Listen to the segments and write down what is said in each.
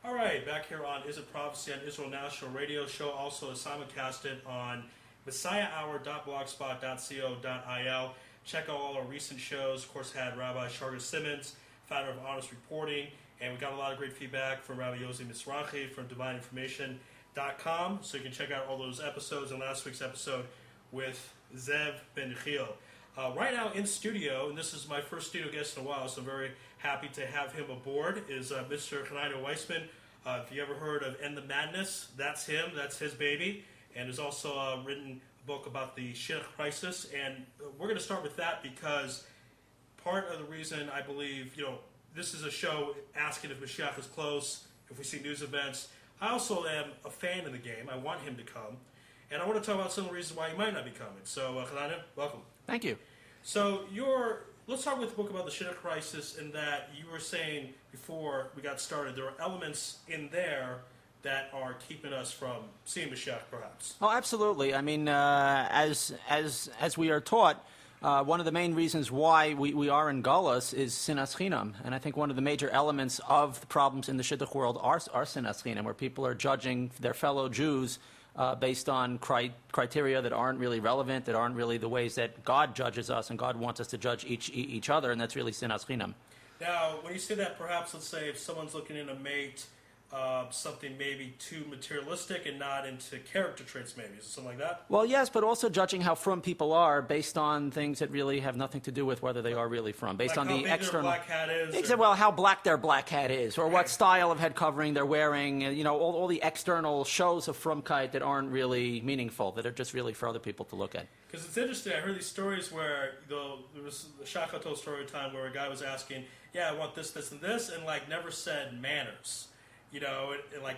All right, back here on Is It Prophecy on Israel National Radio Show, also simulcasted on messiahhour.blogspot.co.il. Check out all our recent shows. Of course, had Rabbi Sharga Simmons, founder of Honest Reporting, and we got a lot of great feedback from Rabbi Yossi Mizrahi from DivineInformation.com. So you can check out all those episodes and last week's episode with Zev Ben Yechiel. Right now in studio, and this is my first studio guest in a while, so I'm very happy to have him aboard, is Mr. Chananya Weissman. If you ever heard of End the Madness, that's him, that's his baby, and has also written a book about the Shidduch crisis, and we're going to start with that because part of the reason I believe, this is a show asking if Mashiach is close, if we see news events. I also am a fan of the game. I want him to come, and I want to talk about some of the reasons why he might not be coming. So, Chananya, welcome. Thank you. So let's start with the book about the Shidduch crisis, in that you were saying before we got started, there are elements in there that are keeping us from seeing Mashiach, perhaps. Oh, absolutely. I mean, as we are taught, one of the main reasons why we are in Galus is sinas chinam, and I think one of the major elements of the problems in the Shidduch world are sinas chinam, where people are judging their fellow Jews based on criteria that aren't really relevant, that aren't really the ways that God judges us, and God wants us to judge each other, and that's really sinas chinam. Now, when you say that, perhaps, let's say, if someone's looking in a mate, something maybe too materialistic and not into character traits, maybe. Is it something like that? Well, yes, but also judging how frum people are based on things that really have nothing to do with whether they are really frum. Based like on the external. How big their black hat is. Exactly. Well, how black their black hat is, or what style of head covering they're wearing. All the external shows of frumkeit that aren't really meaningful, that are just really for other people to look at. Because it's interesting. I heard these stories where there was a Shaka told story time where a guy was asking, "Yeah, I want this, this, and this," and never said manners. And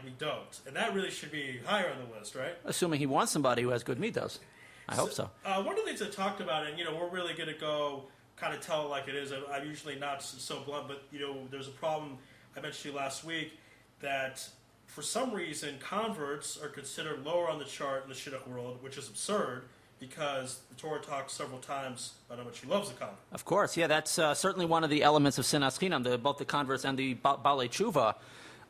we don't. And that really should be higher on the list, right? Assuming he wants somebody who has good mitos. I hope so. One of the things I talked about, and, we're really going to go kind of tell it like it is. I'm usually not so blunt, but, there's a problem I mentioned to you last week that for some reason converts are considered lower on the chart in the Shidduch world, which is absurd because the Torah talks several times about how much he loves the convert. Of course, yeah, that's certainly one of the elements of sinas chinam, both the converts and the balei tshuva.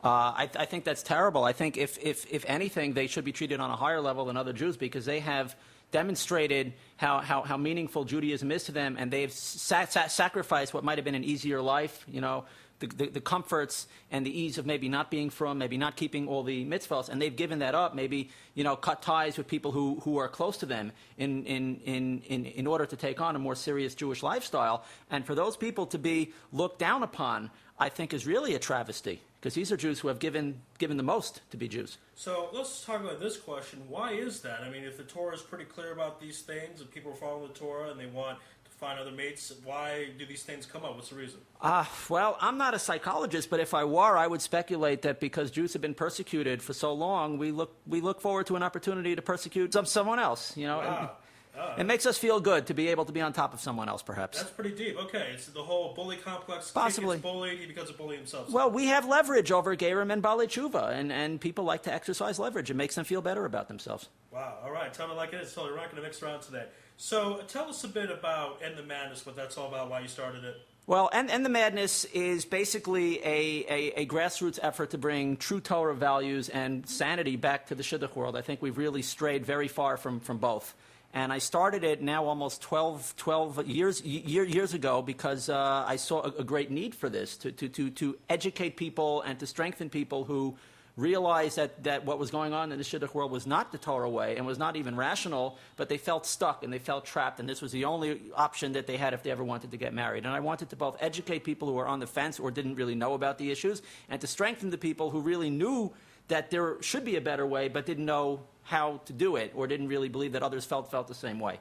I think that's terrible. I think if anything, they should be treated on a higher level than other Jews because they have demonstrated how meaningful Judaism is to them, and they've sacrificed what might have been an easier life, the comforts and the ease of maybe not being from, maybe not keeping all the mitzvahs, and they've given that up, maybe, cut ties with people who are close to them in order to take on a more serious Jewish lifestyle. And for those people to be looked down upon, I think is really a travesty, because these are Jews who have given the most to be Jews. So let's talk about this question. Why is that? I mean, if the Torah is pretty clear about these things, and people are following the Torah and they want to find other mates, why do these things come up? What's the reason? Well, I'm not a psychologist, but if I were, I would speculate that because Jews have been persecuted for so long, we look forward to an opportunity to persecute someone else. Wow. It makes us feel good to be able to be on top of someone else, perhaps. That's pretty deep. Okay, it's the whole bully complex. Possibly. Kid gets bullied, he becomes a bully himself. Well, we have leverage over Gerim and Balei Tshuva, and people like to exercise leverage. It makes them feel better about themselves. Wow. All right. Tell me like it is. So we're not going to mix around today. So tell us a bit about End the Madness, what that's all about, why you started it. Well, End the Madness is basically a grassroots effort to bring true Torah values and sanity back to the Shidduch world. I think we've really strayed very far from both. And I started it now almost 12 years ago because I saw a great need for this, to educate people and to strengthen people who realized that what was going on in the Shidduch world was not the Torah way and was not even rational, but they felt stuck and they felt trapped, and this was the only option that they had if they ever wanted to get married. And I wanted to both educate people who were on the fence or didn't really know about the issues, and to strengthen the people who really knew that there should be a better way but didn't know how to do it or didn't really believe that others felt the same way.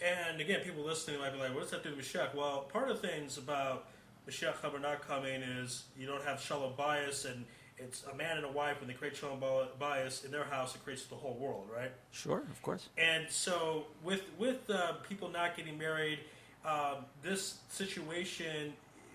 And again, people listening might be like, what does that do to Mashiach? Well, part of the things about Mashiach Chaber not coming is you don't have shalom bias, and it's a man and a wife, when they create shalom bias in their house, it creates the whole world, right? Sure, of course. And so with people not getting married, this situation,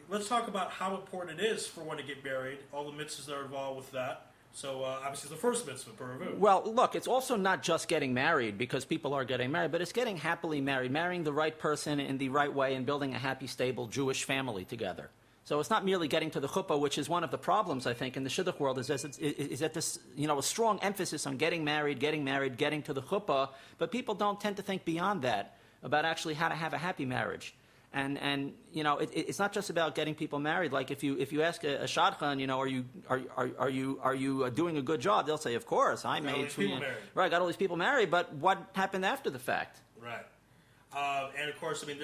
let's talk about how important it is for one to get married, all the mitzvahs that are involved with that. So obviously the first mitzvah, Puravu. Well, look, it's also not just getting married, because people are getting married, but it's getting happily married, marrying the right person in the right way and building a happy, stable Jewish family together. So it's not merely getting to the chuppah, which is one of the problems, I think, in the Shidduch world, is that this, a strong emphasis on getting married, getting to the chuppah, but people don't tend to think beyond that, about actually how to have a happy marriage. And it's not just about getting people married. Like if you ask a shadchan, are you doing a good job? They'll say, of course, I made right, got all these people married. But what happened after the fact? Right. And of course, I mean,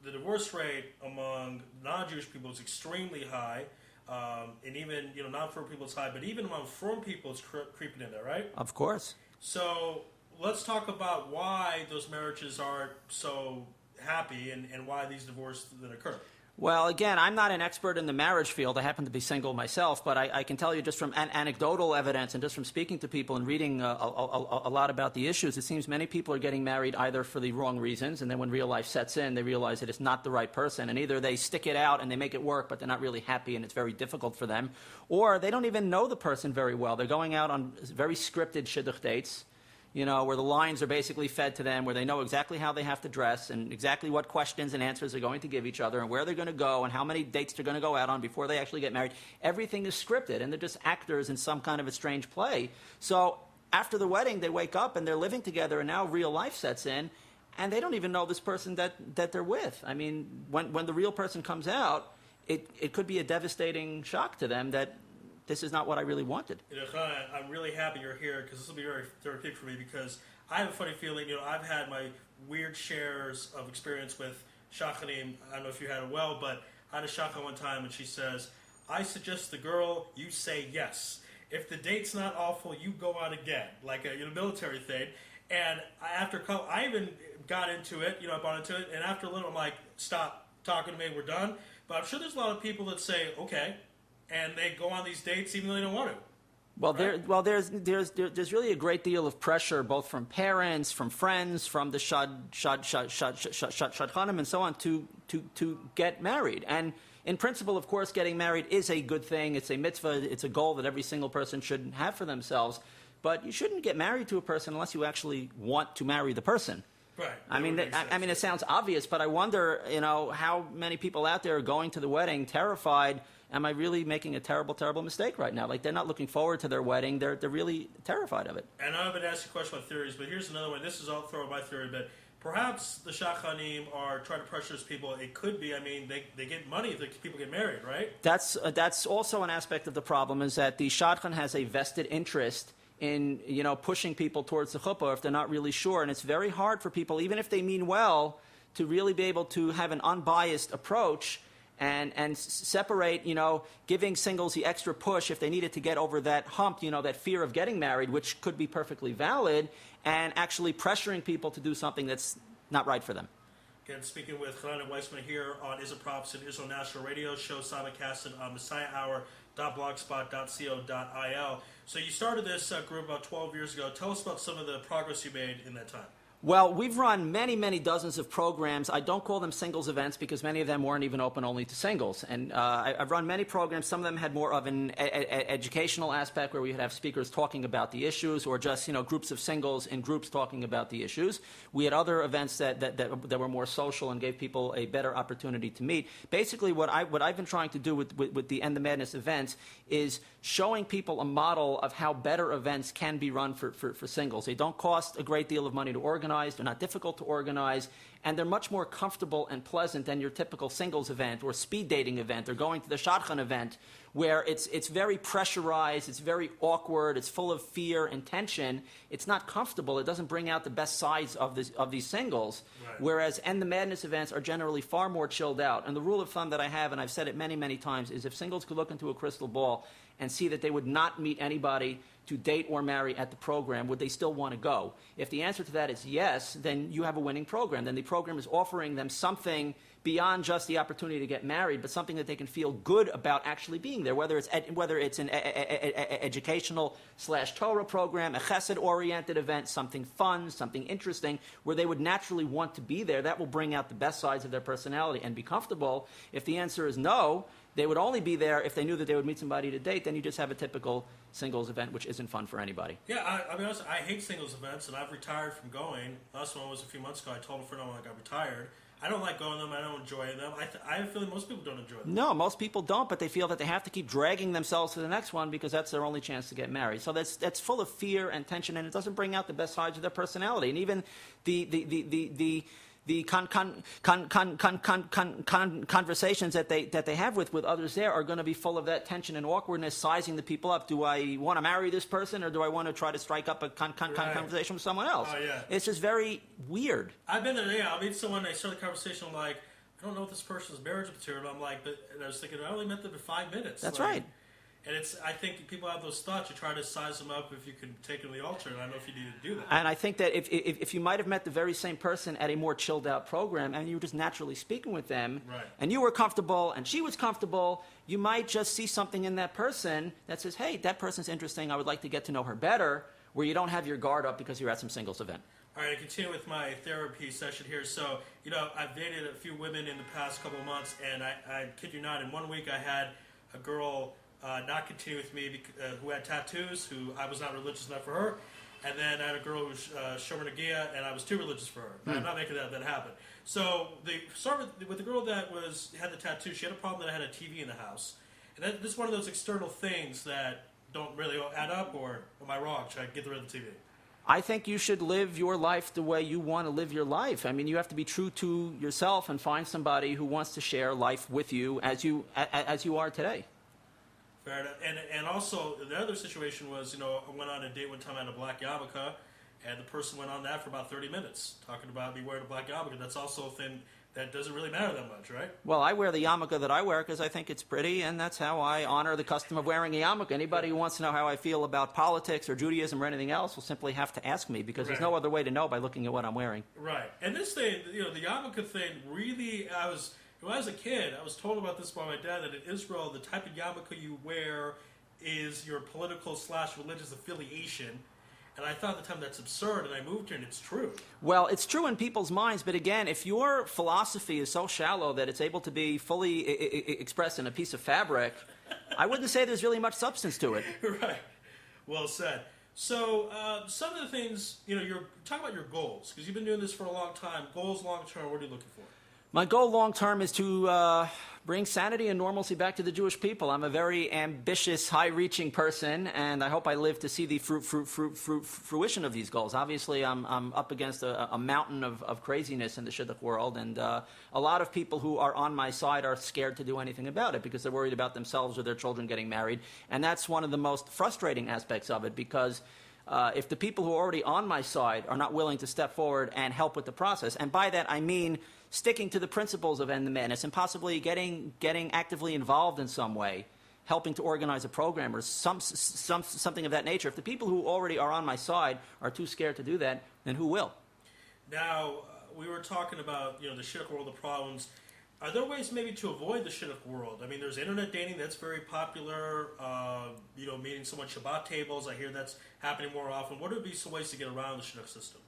the divorce rate among non-Jewish people is extremely high, and even non-firm people it's high, but even among firm people it's creeping in there, right? Of course. So let's talk about why those marriages aren't so happy and why these divorces that occur. Well, again, I'm not an expert in the marriage field. I happen to be single myself, but I can tell you just from anecdotal evidence and just from speaking to people and reading a lot about the issues, it seems many people are getting married either for the wrong reasons, and then when real life sets in, they realize that it's not the right person, and either they stick it out and they make it work, but they're not really happy and it's very difficult for them, or they don't even know the person very well. They're going out on very scripted shidduch dates, where the lines are basically fed to them, where they know exactly how they have to dress and exactly what questions and answers they're going to give each other and where they're going to go and how many dates they're going to go out on before they actually get married. Everything is scripted, and they're just actors in some kind of a strange play. So after the wedding, they wake up and they're living together, and now real life sets in, and they don't even know this person that they're with. I mean, when the real person comes out, it could be a devastating shock to them that this is not what I really wanted. I'm really happy you're here because this will be very therapeutic for me because I have a funny feeling, I've had my weird shares of experience with shachanim. I don't know if you had it well, but I had a shachan one time and she says, I suggest the girl, you say yes. If the date's not awful, you go out again, like a military thing. And I even got into it, I bought into it, and after a little I'm like, stop talking to me, we're done. But I'm sure there's a lot of people that say, okay, and they go on these dates even though they don't want to. Well, right? There's really a great deal of pressure, both from parents, from friends, from the shadchanim, and so on, to get married. And in principle, of course, getting married is a good thing. It's a mitzvah. It's a goal that every single person should have for themselves. But you shouldn't get married to a person unless you actually want to marry the person. Right. I mean, it sounds obvious, but I wonder, how many people out there are going to the wedding terrified. Am I really making a terrible, terrible mistake right now? Like, they're not looking forward to their wedding. They're really terrified of it. And I'm going to ask you a question about theories, but here's another one. This is all thrown my theory, but perhaps the shachanim are trying to pressure people. It could be, they get money if the people get married, right? That's also an aspect of the problem, is that the shadchan has a vested interest in pushing people towards the chuppah if they're not really sure, and it's very hard for people, even if they mean well, to really be able to have an unbiased approach and separate, giving singles the extra push if they needed to get over that hump, that fear of getting married, which could be perfectly valid, and actually pressuring people to do something that's not right for them. Again, speaking with Chananya Weissman here on Is It Props and Israel National Radio Show, simulcasted on messiahhour.blogspot.co.il. So you started this group about 12 years ago. Tell us about some of the progress you made in that time. Well, we've run many, many dozens of programs. I don't call them singles events because many of them weren't even open only to singles. And I've run many programs. Some of them had more of an educational aspect where we would have speakers talking about the issues, or just groups of singles in groups talking about the issues. We had other events that were more social and gave people a better opportunity to meet. Basically, what I've been trying to do with the End the Madness events is showing people a model of how better events can be run for singles. They don't cost a great deal of money to organize. They're not difficult to organize, and they're much more comfortable and pleasant than your typical singles event or speed dating event or going to the shadchan event, where it's very pressurized, it's very awkward, it's full of fear and tension. It's not comfortable. It doesn't bring out the best sides of these singles. Right. Whereas End the Madness events are generally far more chilled out. And the rule of thumb that I have, and I've said it many, many times, is if singles could look into a crystal ball and see that they would not meet anybody to date or marry at the program, would they still want to go? If the answer to that is yes, then you have a winning program. Then the program is offering them something beyond just the opportunity to get married, but something that they can feel good about actually being there, whether it's an educational / Torah program, a chesed-oriented event, something fun, something interesting, where they would naturally want to be there. That will bring out the best sides of their personality and be comfortable. If the answer is no, they would only be there if they knew that they would meet somebody to date. Then you just have a typical singles event, which isn't fun for anybody. Yeah, I mean, honestly, I hate singles events, and I've retired from going. Last one was a few months ago. I told a friend I got retired. I don't like going to them. I don't enjoy them. I have a feeling most people don't enjoy them. No, most people don't, but they feel that they have to keep dragging themselves to the next one because that's their only chance to get married. So that's full of fear and tension, and it doesn't bring out the best sides of their personality. And even the conversations that they have with others there are going to be full of that tension and awkwardness, sizing the people up. Do I want to marry this person, or do I want to try to strike up a conversation with someone else? Oh, yeah. It's just very weird. I've been there. Yeah, I'll meet someone. I start the conversation. I'm like, I don't know if this person's marriage material. I'm like, and I was thinking, I only met them in 5 minutes. That's like, right. And I think people have those thoughts. You try to size them up if you can take them to the altar, and I don't know if you need to do that. And I think that if you might have met the very same person at a more chilled out program and you were just naturally speaking with them, right, and you were comfortable and she was comfortable, you might just see something in that person that says, hey, that person's interesting, I would like to get to know her better, where you don't have your guard up because you're at some singles event. All right, I continue with my therapy session here. So, I've dated a few women in the past couple of months, and I kid you not, in 1 week I had a girl not continue with me who had tattoos, who I was not religious enough for her. And then I had a girl who was Shomer Nagia, and I was too religious for her. I'm not making that happen. So they started with the girl that had the tattoo. She had a problem that I had a TV in the house. And this is one of those external things that don't really add up, or am I wrong? Should I get rid of the TV? I think you should live your life the way you want to live your life. I mean, you have to be true to yourself and find somebody who wants to share life with you as you are today. Fair enough. And also, the other situation was, I went on a date one time at a black yarmulke, and the person went on that for about 30 minutes, talking about me wearing a black yarmulke. That's also a thing that doesn't really matter that much, right? Well, I wear the yarmulke that I wear because I think it's pretty, and that's how I honor the custom of wearing a yarmulke. Anybody who wants to know how I feel about politics or Judaism or anything else will simply have to ask me, because there's no other way to know by looking at what I'm wearing. Right. And this thing, the yarmulke thing, really, when I was a kid, I was told about this by my dad, that in Israel, the type of yarmulke you wear is your political/religious affiliation. And I thought at the time that's absurd, and I moved here, and it's true. Well, it's true in people's minds, but again, if your philosophy is so shallow that it's able to be fully expressed in a piece of fabric, I wouldn't say there's really much substance to it. Right. Well said. So some of the things, you're talking about your goals, because you've been doing this for a long time. Goals long-term, what are you looking for? My goal long-term is to bring sanity and normalcy back to the Jewish people. I'm a very ambitious, high-reaching person, and I hope I live to see the fruition of these goals. Obviously, I'm up against a mountain of craziness in the Shidduch world, and a lot of people who are on my side are scared to do anything about it because they're worried about themselves or their children getting married. And that's one of the most frustrating aspects of it, because if the people who are already on my side are not willing to step forward and help with the process, and by that I mean sticking to the principles of End the Madness and possibly getting actively involved in some way, helping to organize a program or something of that nature. If the people who already are on my side are too scared to do that, then who will? Now, we were talking about the Shidduch world, the problems. Are there ways maybe to avoid the Shidduch world? I mean, there's internet dating that's very popular, meeting someone Shabbat tables. I hear that's happening more often. What would be some ways to get around the Shidduch system?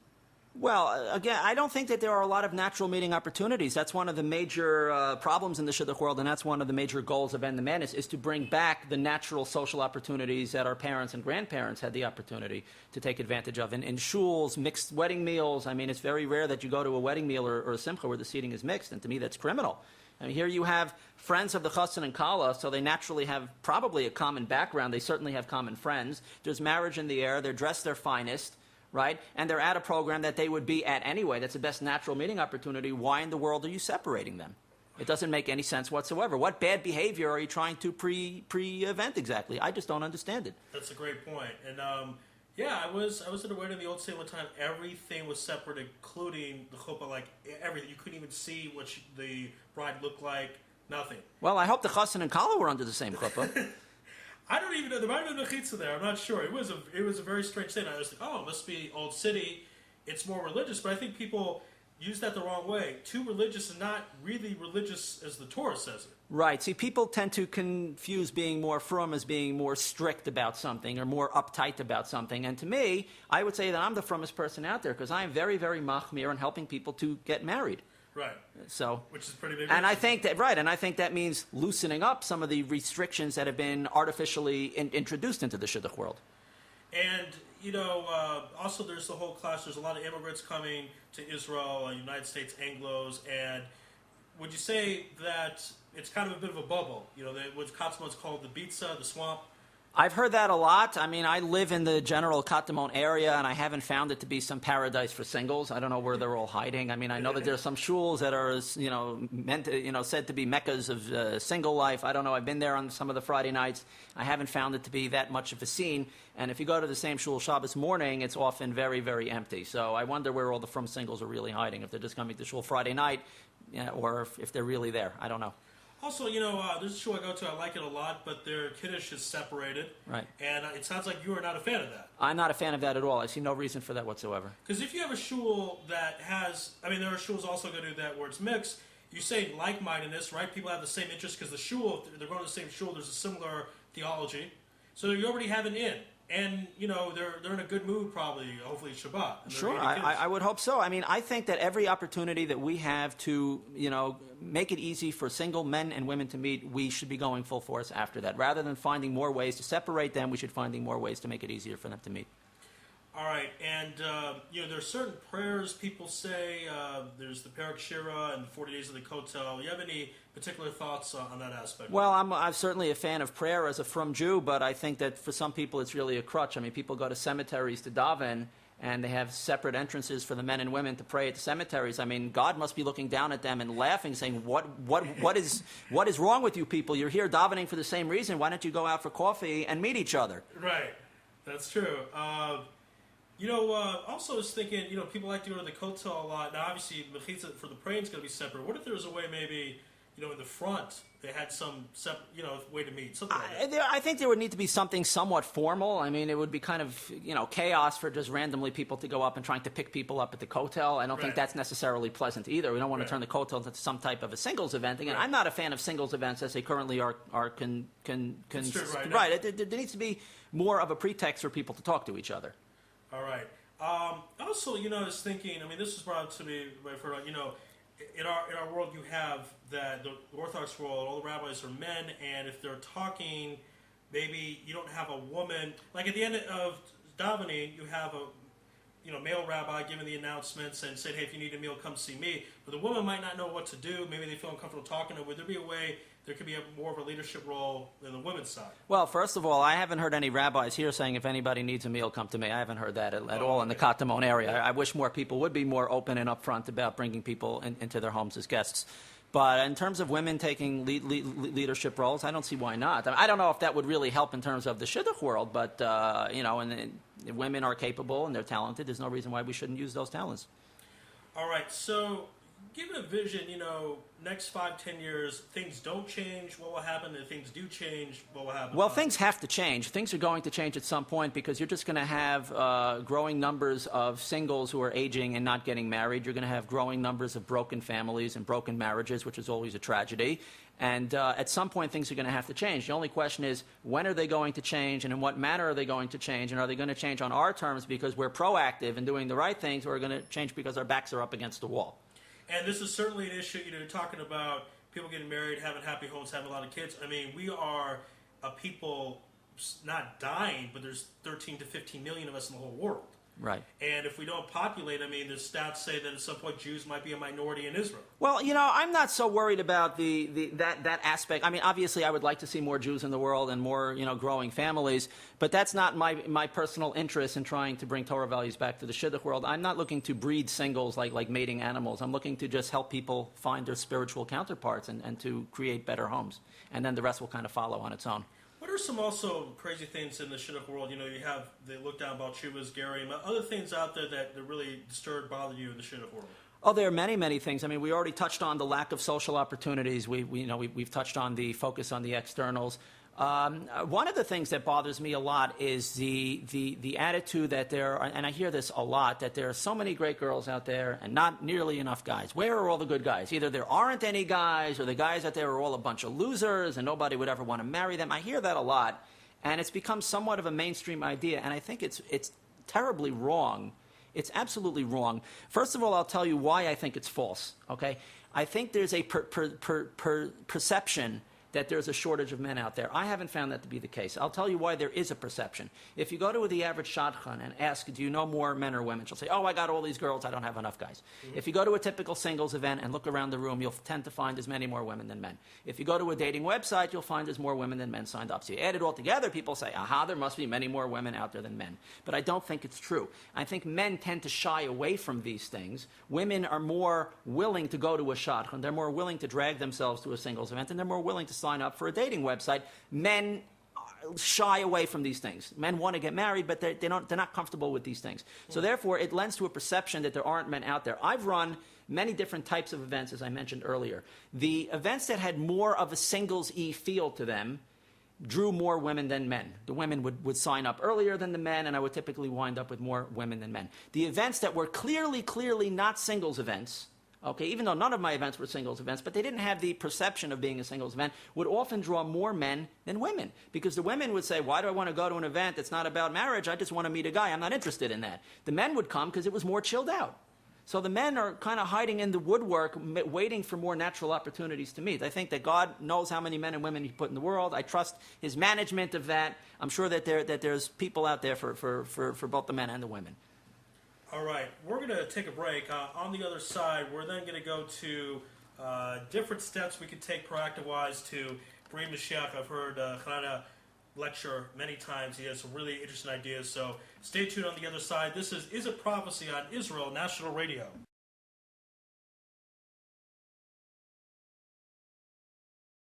Well, again, I don't think that there are a lot of natural meeting opportunities. That's one of the major problems in the Shidduch world, and that's one of the major goals of End the Madness, is to bring back the natural social opportunities that our parents and grandparents had the opportunity to take advantage of. In shuls, mixed wedding meals. I mean, it's very rare that you go to a wedding meal or a simcha where the seating is mixed, and to me that's criminal. I mean, here you have friends of the chassan and kala, so they naturally have probably a common background. They certainly have common friends. There's marriage in the air. They're dressed their finest. Right? And they're at a program that they would be at anyway. That's the best natural meeting opportunity. Why in the world are you separating them? It doesn't make any sense whatsoever. What bad behavior are you trying to prevent exactly? I just don't understand it. That's a great point. And I was at a wedding in the old state one time. Everything was separate, including the chuppah, like everything. You couldn't even see what the bride looked like. Nothing. Well, I hope the chassan and kala were under the same chuppah. I don't even know. There might have been a chitza there. I'm not sure. It was a very strange thing. I was like, oh, it must be Old City. It's more religious. But I think people use that the wrong way. Too religious and not really religious as the Torah says it. Right. See, people tend to confuse being more frum as being more strict about something or more uptight about something. And to me, I would say that I'm the frummest person out there because I am very, very machmir in helping people to get married. Right. So, which is pretty big. And I think that means loosening up some of the restrictions that have been artificially introduced into the Shidduch world. And also there's the whole clash. There's a lot of immigrants coming to Israel, United States Anglos, and would you say that it's kind of a bit of a bubble? What Katzmon's called the Bitza, the swamp. I've heard that a lot. I mean, I live in the general Katamon area, and I haven't found it to be some paradise for singles. I don't know where they're all hiding. I mean, I know that there's some shuls that are, said to be meccas of single life. I don't know. I've been there on some of the Friday nights. I haven't found it to be that much of a scene. And if you go to the same shul Shabbos morning, it's often very, very empty. So I wonder where all the frum singles are really hiding, if they're just coming to shul Friday night, or if they're really there. I don't know. Also, there's a shul I go to. I like it a lot, but their kiddush is separated. Right. And it sounds like you are not a fan of that. I'm not a fan of that at all. I see no reason for that whatsoever. Because if you have a shul that has, there are shuls also going to do that where it's mixed. You say like-mindedness, right? People have the same interest because the shul, if they're going to the same shul, there's a similar theology. So you already have an in. And, they're in a good mood probably, hopefully Shabbat. Sure, I would hope so. I mean, I think that every opportunity that we have to, make it easy for single men and women to meet, we should be going full force after that. Rather than finding more ways to separate them, we should finding more ways to make it easier for them to meet. All right, and there are certain prayers people say. There's the Perek Shira and the 40 Days of the Kotel. You have any particular thoughts on that aspect? Well, I'm certainly a fan of prayer as a frum Jew, but I think that for some people it's really a crutch. I mean, people go to cemeteries to daven, and they have separate entrances for the men and women to pray at the cemeteries. I mean, God must be looking down at them and laughing, saying, what is wrong with you people? You're here davening for the same reason. Why don't you go out for coffee and meet each other? Right, that's true. Also I was thinking, people like to go to the Kotel a lot. Now, obviously, Mechitza for the praying is going to be separate. What if there was a way maybe, in the front, they had some, way to meet, something like that? I think there would need to be something somewhat formal. I mean, it would be kind of, chaos for just randomly people to go up and trying to pick people up at the Kotel. I don't think that's necessarily pleasant either. We don't want to turn the Kotel into some type of a singles event. Again, I'm not a fan of singles events as they currently are right. There needs to be more of a pretext for people to talk to each other. All right. Also, I was thinking, this was brought up to me, in our world you have that the Orthodox world, all the rabbis are men, and if they're talking, maybe you don't have a woman. Like at the end of davening, you have a male rabbi giving the announcements and saying, hey, if you need a meal, come see me. But the woman might not know what to do. Maybe they feel uncomfortable talking to her. Would there be a way there could be more of a leadership role in the women's side? Well, first of all, I haven't heard any rabbis here saying if anybody needs a meal, come to me. I haven't heard that at all in the Katamon area. I wish more people would be more open and upfront about bringing people into their homes as guests. But in terms of women taking leadership roles, I don't see why not. I don't know if that would really help in terms of the Shidduch world, but, women are capable and they're talented. There's no reason why we shouldn't use those talents. All right, so given a vision, next 5-10 years, things don't change, what will happen? If things do change, what will happen? Well, things have to change. Things are going to change at some point because you're just going to have growing numbers of singles who are aging and not getting married. You're going to have growing numbers of broken families and broken marriages, which is always a tragedy. And at some point, things are going to have to change. The only question is, when are they going to change, and in what manner are they going to change? And are they going to change on our terms because we're proactive and doing the right things, or are they going to change because our backs are up against the wall? And this is certainly an issue. You're talking about people getting married, having happy homes, having a lot of kids. We are a people not dying, but there's 13 to 15 million of us in the whole world. Right. And if we don't populate, the stats say that at some point Jews might be a minority in Israel. Well, I'm not so worried about that aspect. Obviously, I would like to see more Jews in the world and more, growing families, but that's not my personal interest in trying to bring Torah values back to the Shidduch world. I'm not looking to breed singles like mating animals. I'm looking to just help people find their spiritual counterparts and to create better homes. And then the rest will kind of follow on its own. What are some also crazy things in the Shidduch world? They look down about Chuvas, Gary, other things out there that really disturb, bother you in the Shidduch world? Oh, there are many, many things. We already touched on the lack of social opportunities. We've touched on the focus on the externals. One of the things that bothers me a lot is the attitude that there are, and I hear this a lot, that there are so many great girls out there and not nearly enough guys. Where are all the good guys? Either there aren't any guys, or the guys out there are all a bunch of losers and nobody would ever want to marry them. I hear that a lot, and it's become somewhat of a mainstream idea, and I think it's terribly wrong. It's absolutely wrong. First of all, I'll tell you why I think it's false, okay? I think there's a perception that there's a shortage of men out there. I haven't found that to be the case. I'll tell you why there is a perception. If you go to the average shadchan and ask, do you know more men or women? She'll say, oh, I got all these girls, I don't have enough guys. If you go to a typical singles event and look around the room, you'll tend to find there's many more women than men. If you go to a dating website, you'll find there's more women than men signed up. So you add it all together, people say, aha, there must be many more women out there than men. But I don't think it's true. I think men tend to shy away from these things. Women are more willing to go to a shadchan. They're more willing to drag themselves to a singles event, and they're more willing to sign up for a dating website. Men shy away from these things. Men want to get married, but they're not comfortable with these things. So therefore, it lends to a perception that there aren't men out there. I've run many different types of events, as I mentioned earlier. The events that had more of a singles-y feel to them drew more women than men. The women would sign up earlier than the men, and I would typically wind up with more women than men. The events that were clearly not singles events, okay, even though none of my events were singles events, but they didn't have the perception of being a singles event, would often draw more men than women. Because the women would say, why do I want to go to an event that's not about marriage? I just want to meet a guy. I'm not interested in that. The men would come because it was more chilled out. So the men are kind of hiding in the woodwork, waiting for more natural opportunities to meet. I think that God knows how many men and women He put in the world. I trust His management of that. I'm sure that there's people out there for both the men and the women. All right, we're going to take a break. On the other side, we're then going to go to different steps we can take proactive-wise to bring Mashiach. I've heard Chananya lecture many times. He has some really interesting ideas. So stay tuned on the other side. This is It Prophecy on Israel National Radio.